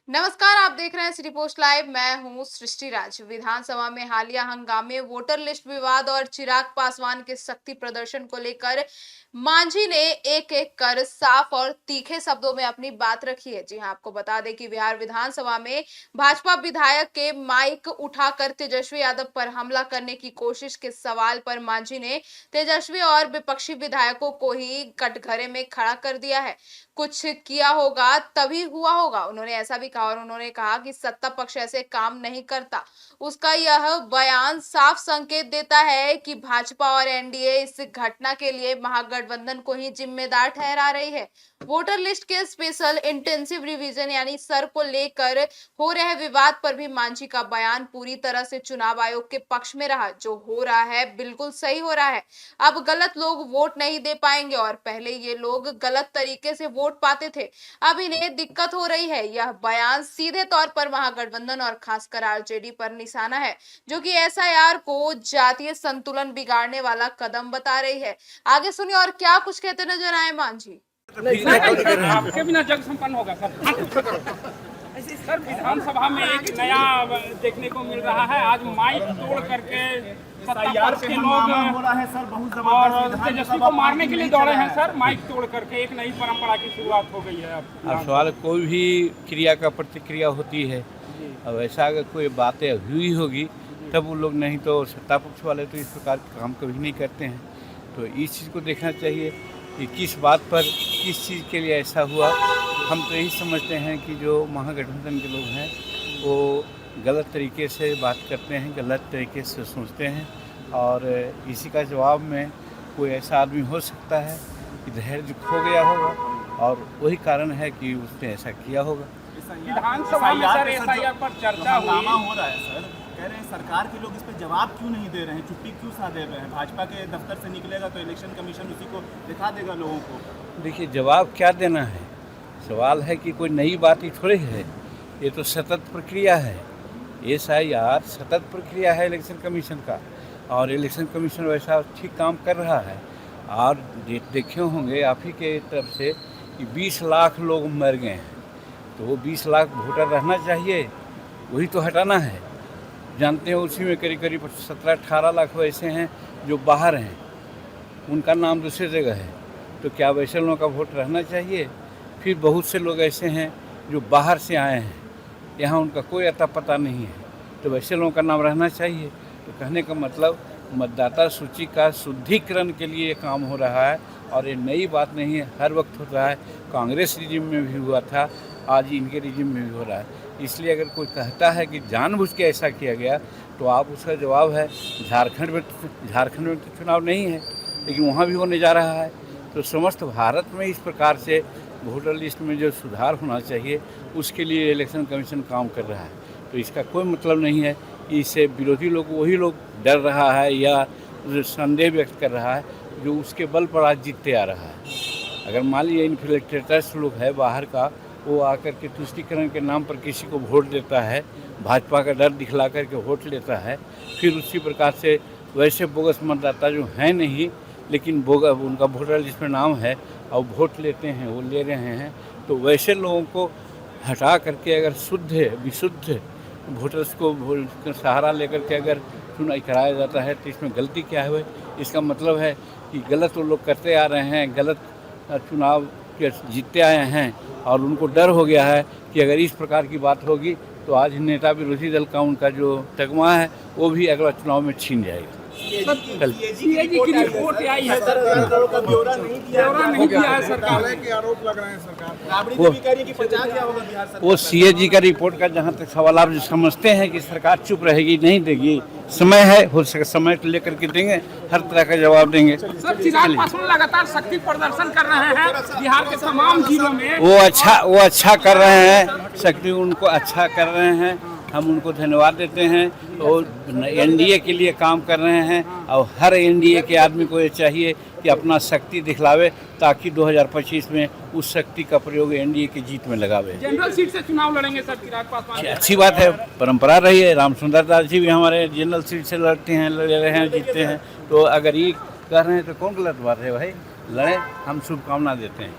नमस्कार, आप देख रहे हैं सिटी पोस्ट लाइव। मैं हूं सृष्टि राज। विधानसभा में हालिया हंगामे, वोटर लिस्ट विवाद और चिराग पासवान के शक्ति प्रदर्शन को लेकर मांझी ने एक एक कर साफ और तीखे शब्दों में अपनी बात रखी है। जी हां, आपको बता दें कि बिहार विधानसभा में भाजपा विधायक के माइक उठाकर तेजस्वी यादव पर हमला करने की कोशिश के सवाल पर मांझी ने तेजस्वी और विपक्षी विधायकों को ही कटघरे में खड़ा कर दिया है। कुछ किया होगा तभी हुआ होगा, उन्होंने ऐसा भी कहा। और उन्होंने कहा कि सत्ता पक्ष ऐसे काम नहीं करता। उसका यह बयान साफ संकेत देता है कि भाजपा और एनडीए इस घटना के लिए महागठबंधन को ही जिम्मेदार ठहरा रही है। वोटर लिस्ट के स्पेशल इंटेंसिव रिवीजन यानी सर को लेकर हो रहे विवाद पर भी मांझी का बयान पूरी तरह से चुनाव आयोग के पक्ष में रहा। जो हो रहा है बिल्कुल सही हो रहा है। अब गलत लोग वोट नहीं दे पाएंगे और पहले ये लोग गलत तरीके से वोट पाते थे, अब इन्हें दिक्कत हो रही है। यह बयान सीधे तौर पर महागठबंधन और खासकर आरजेडी पर निशाना है, जो कि एसआईआर को जातीय संतुलन बिगाड़ने वाला कदम बता रही है। आगे सुनिए और क्या कुछ कहते नजर आए मांझी। आपके बिना जग संपन्न होगा सर। विधानसभा में एक नया देखने को मिल रहा है। आज माइक तोड़ करके सत्ता पक्ष के लोग हो रहा है सर, बहुत और तेजस्वी को मारने के लिए दौड़े हैं सर। माइक तोड़ करके एक नई परंपरा की शुरुआत हो गई है। अब सवाल, कोई भी क्रिया का प्रतिक्रिया होती है। अब ऐसा अगर कोई बातें हुई होगी तब वो लोग, नहीं तो सत्ता पक्ष वाले तो इस प्रकार के काम कभी नहीं करते हैं। तो इस चीज़ को देखना चाहिए कि किस बात पर, किस चीज़ के लिए ऐसा हुआ। हम तो यही समझते हैं कि जो महागठबंधन के लोग हैं वो गलत तरीके से बात करते हैं, गलत तरीके से सोचते हैं। और इसी का जवाब में कोई ऐसा आदमी हो सकता है कि धैर्य खो गया होगा और वही कारण है कि उसने ऐसा किया होगा। विधानसभा में सर एसआईआर पर चर्चा हंगामा हो रहा है सर। कह रहे हैं सरकार के लोग इस पर जवाब क्यों नहीं दे रहे हैं, चुप्पी क्यों सा दे रहे हैं। भाजपा के दफ्तर से निकलेगा तो इलेक्शन कमीशन उसी को दिखा देगा लोगों को। देखिए, जवाब क्या देना है, सवाल है कि कोई नई बात ही थोड़ी है। ये तो सतत प्रक्रिया है। एसआईआर सतत प्रक्रिया है इलेक्शन कमीशन का, और इलेक्शन कमीशन वैसा ठीक काम कर रहा है। और देखे होंगे आप ही के तरफ से कि 20 लाख लोग मर गए हैं, तो वो 20 लाख वोटर रहना चाहिए, वही तो हटाना है। जानते हैं उसी में करीब करीब 17-18 लाख वैसे हैं जो बाहर हैं, उनका नाम दूसरी जगह है। तो क्या वैसे लोगों का वोट रहना चाहिए? फिर बहुत से लोग ऐसे हैं जो बाहर से आए हैं, यहाँ उनका कोई अता पता नहीं है, तो वैसे लोगों का नाम रहना चाहिए। तो कहने का मतलब मतदाता सूची का शुद्धिकरण के लिए ये काम हो रहा है, और ये नई बात नहीं है, हर वक्त होता है। कांग्रेस रिजिम में भी हुआ था, आज इनके रिजिम में भी हो रहा है। इसलिए अगर कोई कहता है कि जानबूझ के ऐसा किया गया, तो आप उसका जवाब है झारखंड में तो चुनाव नहीं है, लेकिन वहाँ भी होने जा रहा है। तो समस्त भारत में इस प्रकार से वोटर लिस्ट में जो सुधार होना चाहिए, उसके लिए इलेक्शन कमीशन काम कर रहा है। तो इसका कोई मतलब नहीं है कि इससे विरोधी लोग, वही लोग डर रहा है या संदेह व्यक्त कर रहा है जो उसके बल पर आज जीतते आ रहा है। अगर मान लीजिए इन्फिल्ट्रेटर्स लोग है बाहर का, वो आकर के तुष्टीकरण के नाम पर किसी को वोट देता है, भाजपा का डर दिखला करके वोट लेता है, फिर उसी प्रकार से वैसे बोगस मतदाता जो हैं नहीं, लेकिन उनका वोटर लिस्ट में नाम है और वोट लेते हैं, वो ले रहे हैं, तो वैसे लोगों को हटा करके अगर शुद्ध विशुद्ध वोटर्स को सहारा लेकर के अगर चुनाव कराया जाता है, तो इसमें गलती क्या है? इसका मतलब है कि गलत वो लोग करते आ रहे हैं, गलत चुनाव के जीतते आए हैं, और उनको डर हो गया है कि अगर इस प्रकार की बात होगी तो आज नेता विरोधी दल का उनका जो तगमा है वो भी अगला चुनाव में छीन जाएगा। सीएजी की रिपोर्ट आई है सर, ब्यौरा नहीं किया है सरकार के आरोप लग रहे हैं। सरकार वो सीएजी का रिपोर्ट का जहाँ तक सवाल, आप जो समझते हैं कि सरकार चुप रहेगी, नहीं देगी, समय है, हो सके समय को लेकर के देंगे, हर तरह का जवाब देंगे। सर, चिराग पासवान लगातार शक्ति प्रदर्शन कर रहे हैं बिहार के तमाम जिलों में। वो अच्छा कर रहे हैं, शक्ति उनको अच्छा कर रहे हैं, हम उनको धन्यवाद देते हैं। और एनडीए के लिए काम कर रहे हैं, और हर एनडीए के आदमी को ये चाहिए कि अपना शक्ति दिखलावे, ताकि 2025 में उस शक्ति का प्रयोग एनडीए की जीत में लगावे। जनरल सीट से चुनाव लड़ेंगे सर चिराग पासवान? अच्छी बात है, परंपरा रही है। रामसुंदर दास जी भी हमारे जनरल सीट से लड़ते हैं, लड़ रहे हैं, जीतते हैं। तो अगर ये कर रहे हैं तो कौन गलत बात है भाई? लड़े, हम शुभकामना देते हैं।